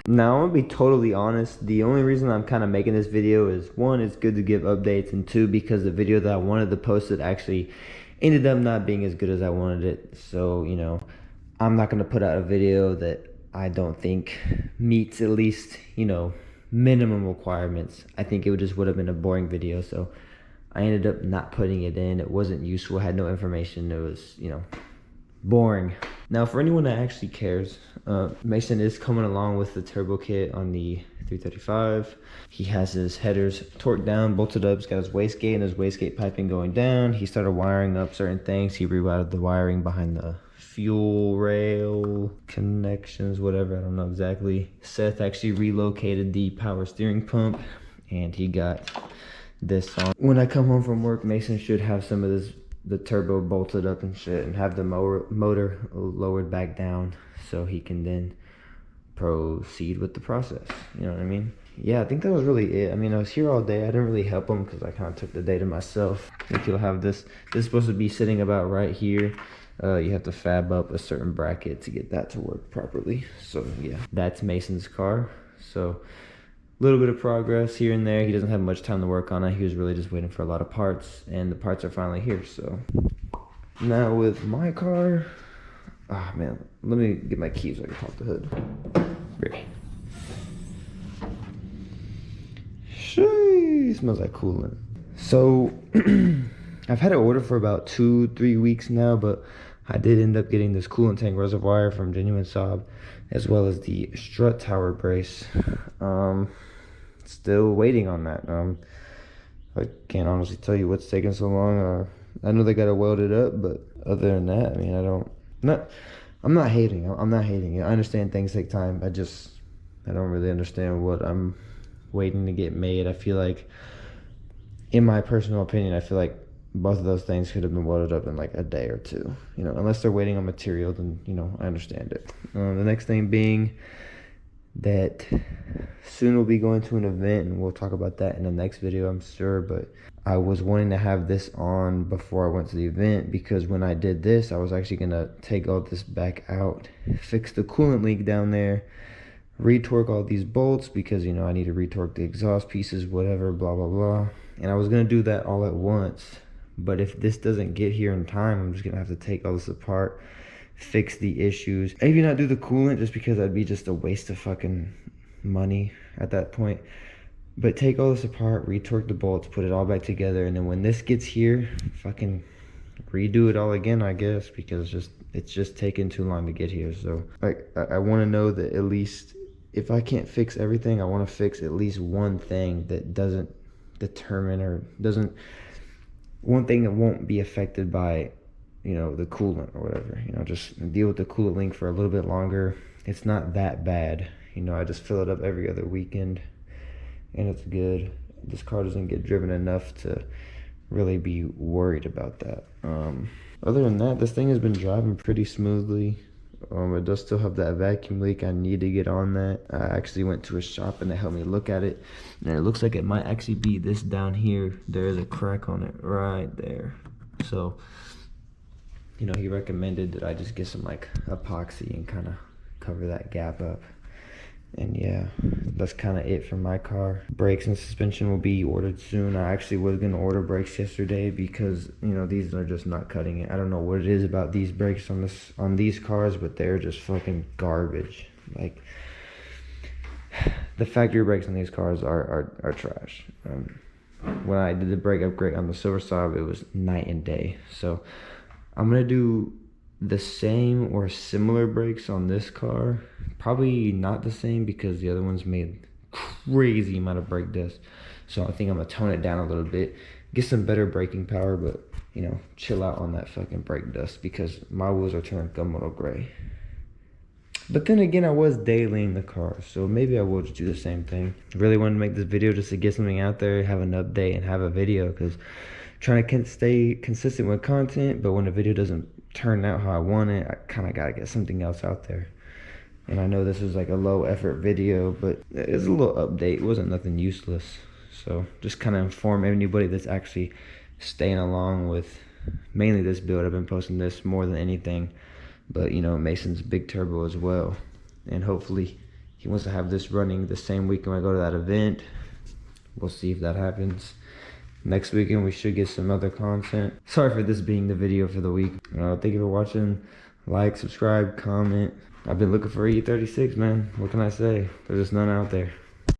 Now, I'm gonna be totally honest. The only reason I'm kind of making this video is, one, it's good to give updates, and two, because the video that I wanted to post it actually ended up not being as good as I wanted it. So, you know, I'm not gonna put out a video that I don't think meets at least, you know, minimum requirements. I think it would have been a boring video, so I ended up not putting it in. It wasn't useful, had no information. It was, you know, boring. Now, for anyone that actually cares, Mason is coming along with the turbo kit on the 335. He has his headers torqued down, bolted up. He's got his wastegate and his wastegate piping going down. He started wiring up certain things. He rerouted the wiring behind the fuel rail connections, whatever, I don't know exactly. Seth actually relocated the power steering pump, and he got this on. When I come home from work, Mason should have some of this, the turbo bolted up and shit, and have the motor lowered back down so he can then proceed with the process. You know what I mean? Yeah, I think that was really it. I mean, I was here all day. I didn't really help him because I kind of took the day to myself. I think you'll have this. This is supposed to be sitting about right here. You have to fab up a certain bracket to get that to work properly. So yeah, that's Mason's car. So a little bit of progress here and there. He doesn't have much time to work on it. He was really just waiting for a lot of parts, and the parts are finally here. So now with my car, ah man, let me get my keys so I can pop the hood. Ready. Sheesh, smells like coolant. So I've had it ordered for about 2-3 weeks now, but I did end up getting this coolant tank reservoir from genuine SAAB, as well as the strut tower brace. Still waiting on that. I can't honestly tell you what's taking so long. I know they got to weld it up, but other than that, I mean, I'm not hating. I'm not hating it. I understand things take time. I don't really understand what I'm waiting to get made. I feel like, in my personal opinion, I feel like both of those things could have been welded up in like a day or two. You know, unless they're waiting on material, then, you know, I understand it. The next thing being that soon we'll be going to an event, and we'll talk about that in the next video, I'm sure. But I was wanting to have this on before I went to the event, because when I did this, I was actually gonna take all this back out, fix the coolant leak down there, retorque all these bolts, because, you know, I need to retorque the exhaust pieces, whatever, blah blah blah. And I was gonna do that all at once, but if this doesn't get here in time, I'm just gonna have to take all this apart, fix the issues, maybe not do the coolant, just because that'd be just a waste of fucking money at that point. But take all this apart, retorque the bolts, put it all back together, and then when this gets here, fucking redo it all again, I guess, because it's just taking too long to get here. So I want to know that at least, if I can't fix everything, I want to fix at least one thing that doesn't determine, or doesn't, one thing that won't be affected by, you know, the coolant or whatever. You know, just deal with the coolant leak for a little bit longer. It's not that bad. You know, I just fill it up every other weekend, and it's good. This car doesn't get driven enough to really be worried about that. Other than that, this thing has been driving pretty smoothly. It does still have that vacuum leak. I need to get on that. I actually went to a shop and they helped me look at it, and it looks like it might actually be this down here. There is a crack on it right there. So, you know, he recommended that I just get some like epoxy and kind of cover that gap up. And yeah, that's kind of it for my car. Brakes and suspension will be ordered soon. I actually was gonna order brakes yesterday because, you know, these are just not cutting it. I don't know what it is about these brakes on these cars, but they're just fucking garbage. Like, the factory brakes on these cars are trash. When I did the brake upgrade on the Silver Saab, it was night and day. So I'm gonna do the same or similar brakes on this car. Probably not the same, because the other ones made crazy amount of brake dust. So I think I'm gonna tone it down a little bit, get some better braking power, but, you know, chill out on that fucking brake dust, because my wheels are turning gunmetal gray. But then again, I was dailying the car, so maybe I will just do the same thing. I really wanted to make this video just to get something out there, have an update, and have a video, because trying to stay consistent with content, but when a video doesn't turn out how I want it, I kind of gotta get something else out there. And I know this is like a low effort video, but it's a little update. It wasn't nothing useless. So just kind of inform anybody that's actually staying along with mainly this build. I've been posting this more than anything, but, you know, Mason's Big Turbo as well. And hopefully he wants to have this running the same weekend I go to that event. We'll see if that happens. Next weekend we should get some other content. Sorry for this being the video for the week. Thank you for watching. Like, subscribe, comment. I've been looking for E36, man. What can I say? There's just none out there.